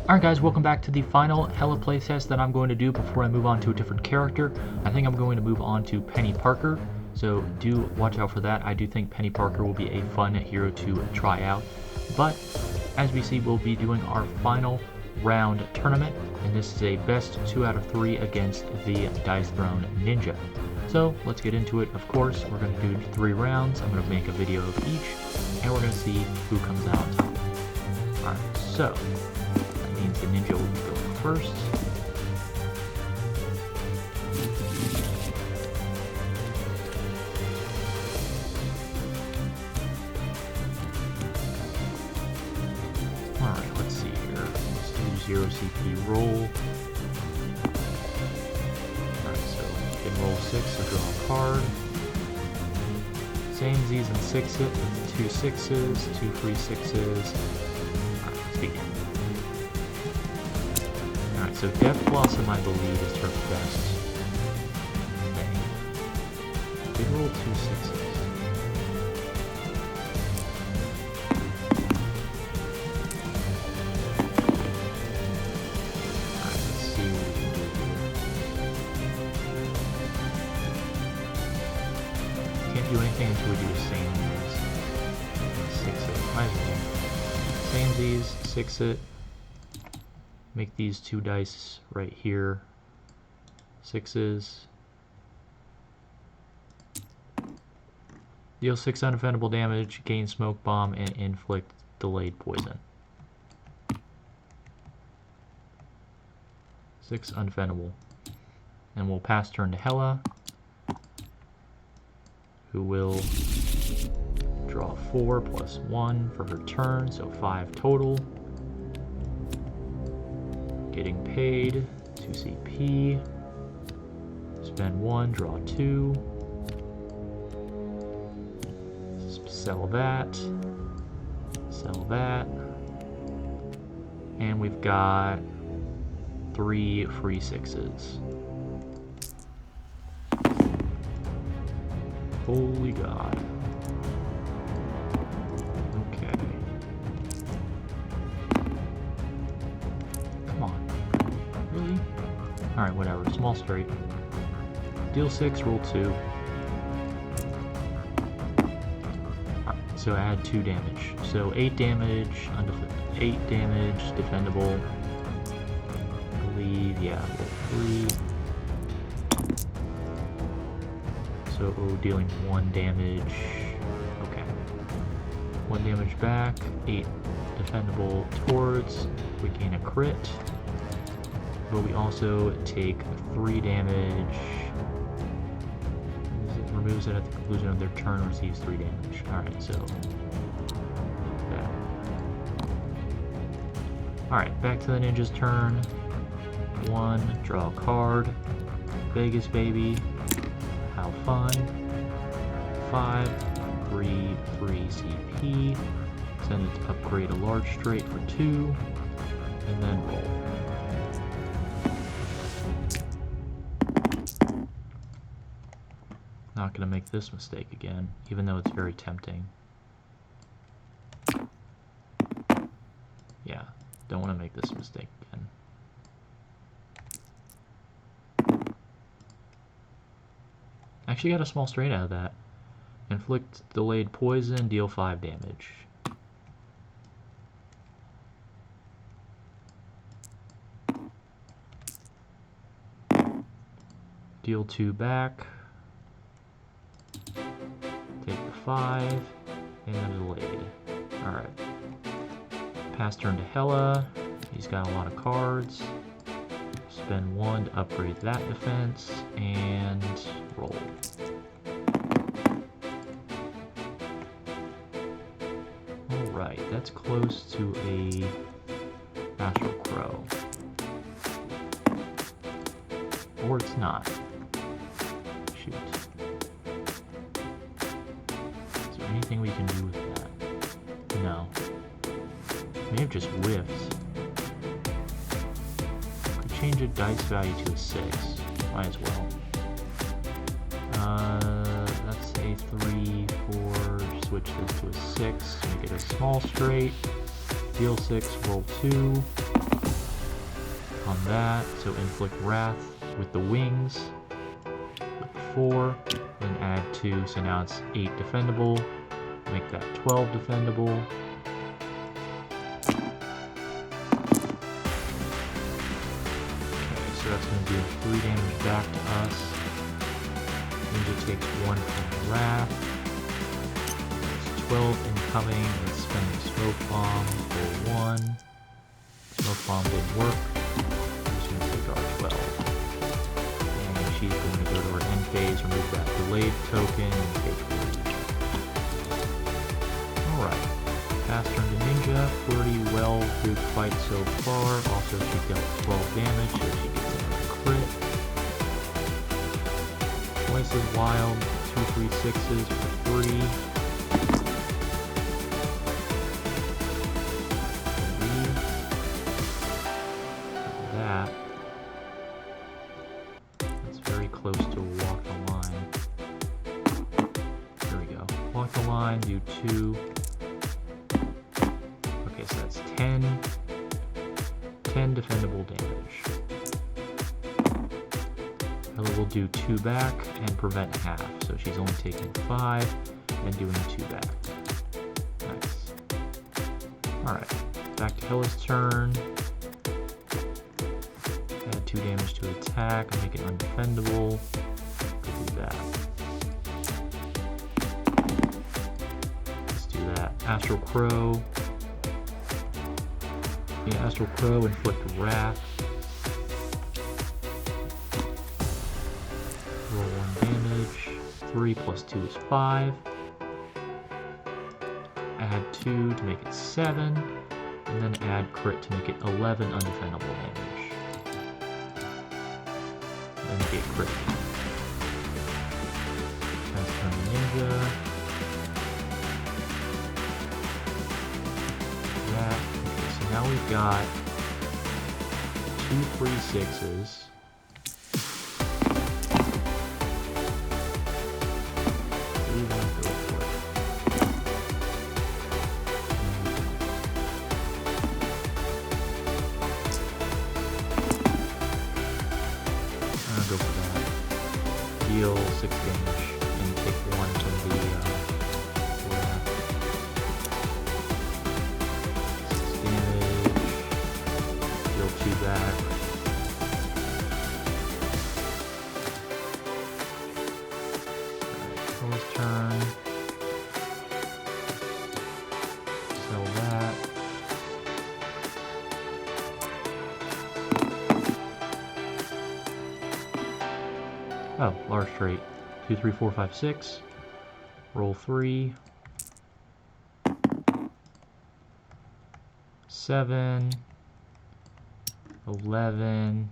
Alright guys, welcome back to the final Hela playtest that I'm going to do before I move on to a different character. I think I'm going to move on to Penny Parker, so do watch out for that. I do think Penny Parker will be a fun hero to try out. But, as we see, we'll be doing our final round tournament, and this is a best 2 out of 3 against the Dice Throne Ninja. So, let's get into it. Of course, we're going to do 3 rounds. I'm going to make a video of each, and we're going to see who comes out on top. Alright, so means the ninja will be going first. Alright, let's see here. Let's do 0 CP roll. Alright, so you can roll 6, so draw a card. Same Z's and 6 it with 2 6s, 2 free 6s. Alright, let's begin. Alright, so Death Blossom, I believe, is her best thing. Did roll 2 6s. Alright, let's see what we can do here. Can't do anything until we do the same these. 6-it. Might as well. Same these, 6-it. Make these 2 dice right here 6s. Deal 6 undefendable damage, gain smoke bomb, and inflict delayed poison. 6 undefendable. And we'll pass turn to Hela, who will draw 4 plus 1 for her turn, so 5 total. Getting paid, 2 CP, spend 1, draw 2, sell that, and we've got 3 free 6s. Holy God. Alright, whatever. Small straight. Deal 6, roll 2. Alright, so add 2 damage. So 8 damage, 8 damage, defendable. I believe, yeah, roll 3. So dealing 1 damage. Okay. 1 damage back, 8 defendable towards. We gain a crit. But we also take 3 damage. It removes it at the conclusion of their turn, receives 3 damage. Alright, so that. Alright, back to the ninja's turn. 1, draw a card. Vegas baby. How fun. 5, 3 CP. Send it to upgrade a large straight for 2. And then roll. Not gonna make this mistake again, even though it's very tempting. Yeah, don't want to make this mistake again. Actually got a small straight out of that. Inflict delayed poison, deal 5 damage. Deal 2 back. Take the 5, and delayed. Alright. Pass turn to Hela. He's got a lot of cards. Spend 1 to upgrade that defense, and roll. Alright, that's close to a Astral Crow. Or it's not. Shoot. Anything we can do with that? No. May have just whiffed. Could change a dice value to a 6. Might as well. That's a 3, 4. Switch this to a 6. Make it a small straight. Deal 6, roll 2. on that. So inflict wrath with the wings, with 4, then add 2, so now it's 8 defendable. Make that 12 defendable. Okay, so that's going to deal 3 damage back to us. Ninja takes 1 from wrath. 12 incoming. Let's spend the smoke bomb for 1. Smoke bomb didn't work. She's going to take our 12. And she's going to go to her end phase, remove that delayed token, and take 3. Alright. Pass turn to Ninja. Pretty well good fight so far. Also, she dealt 12 damage, so she gets another crit. Twice as wild. 2 3 6s for 3. Close to walk the line. There we go. Walk the line, do 2. Okay, so that's 10 defendable damage. Hela will do 2 back and prevent half, so she's only taking 5 and doing 2 back. Nice. Alright, back to Hela's turn. 2 damage to attack, and make it undefendable. Could do that. Let's do that. Astral Crow. Yeah, Astral Crow, inflict wrath. Roll 1 damage. 3 plus 2 is 5. Add 2 to make it 7. And then add crit to make it 11 undefendable damage. And get crit. Transform Ninja. That. Okay, so now we've got 2 free 6s. We want to go for it. Go for that. Deal 6 damage and take 1 from the wrath. 6 damage. Deal 2 back. Alright, Hela's turn. Sell that. Oh, large trait. 2, 3, 4, 5, 6. Roll 3. 7. 11.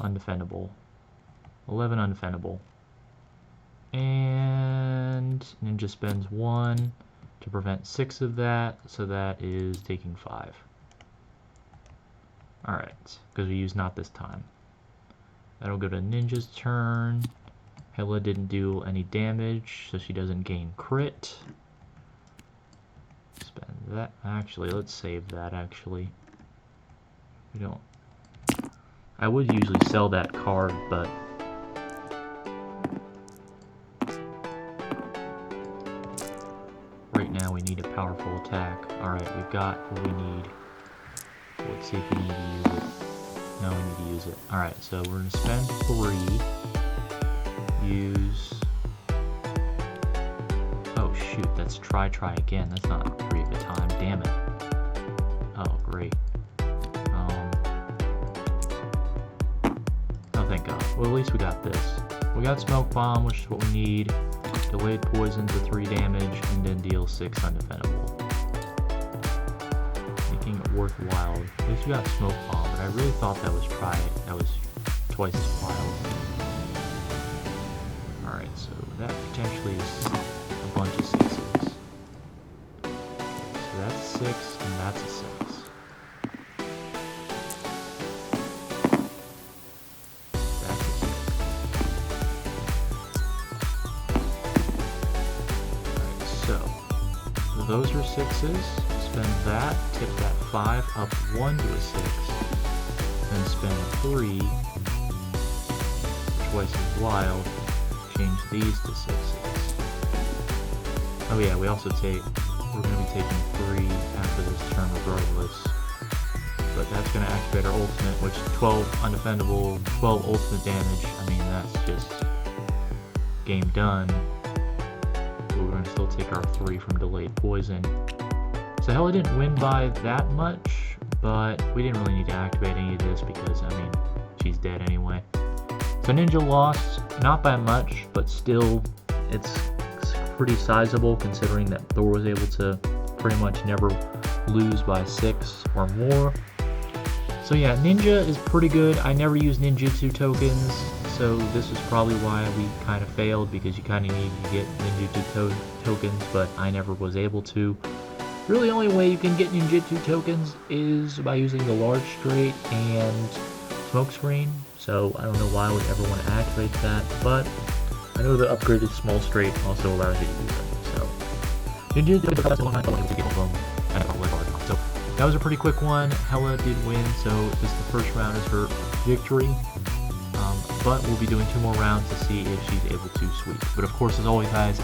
Undefendable. 11 undefendable. And Ninja spends 1 to prevent 6 of that, so that is taking 5. Alright, because we use not this time. That'll go to Ninja's turn. Hela didn't do any damage, so she doesn't gain crit. Spend that. Actually, let's save that, actually. We don't... I would usually sell that card, but... right now we need a powerful attack. Alright, we've got what we need. Let's see if we need to use it. No, we need to use it. Alright, so we're going to spend 3. Use... oh shoot, that's try again. That's not 3 at a time. Damn it. Oh, great. Oh, thank God. Well, at least we got this. We got Smoke Bomb, which is what we need. Delayed Poison for 3 damage, and then deal 6 undefendable. Making it worthwhile. At least we got Smoke Bomb, but I really thought that was that was twice as wild. Alright, so that potentially is a bunch of 6s. Okay, so that's 6, and that's a 6. That's a 6. Alright, so those are 6s. spend that, tip that 5, up 1 to a 6, then spend 3, twice as wild, change these to 6s. Oh yeah, we're going to be taking 3 after this turn regardless. But that's going to activate our ultimate, which 12 undefendable, 12 ultimate damage. I mean, that's just game done. But we're going to still take our 3 from delayed poison. So Hela didn't win by that much, but we didn't really need to activate any of this because, I mean, she's dead anyway. So Ninja lost, not by much, but still, it's pretty sizable considering that Thor was able to pretty much never lose by 6 or more. So yeah, Ninja is pretty good. I never use ninjutsu tokens, so this is probably why we kind of failed, because you kind of need to get ninjutsu tokens, but I never was able to. Really, the only way you can get ninjutsu tokens is by using the large straight and smoke screen. So I don't know why I would ever want to activate that, but I know the upgraded small straight also allows you to do them. So ninjutsu so that was a pretty quick one. Hela did win, so the first round is her victory. But we'll be doing 2 more rounds to see if she's able to sweep. But of course, as always, guys,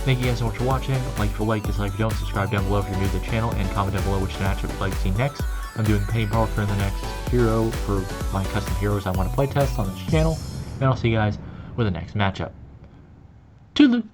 thank you guys so much for watching. Like if you like, dislike if you don't, subscribe down below if you're new to the channel, and comment down below which matchup you'd like to see next. I'm doing Penny Parker in the next hero for my custom heroes I want to play test on this channel, and I'll see you guys with the next matchup. Toodaloo!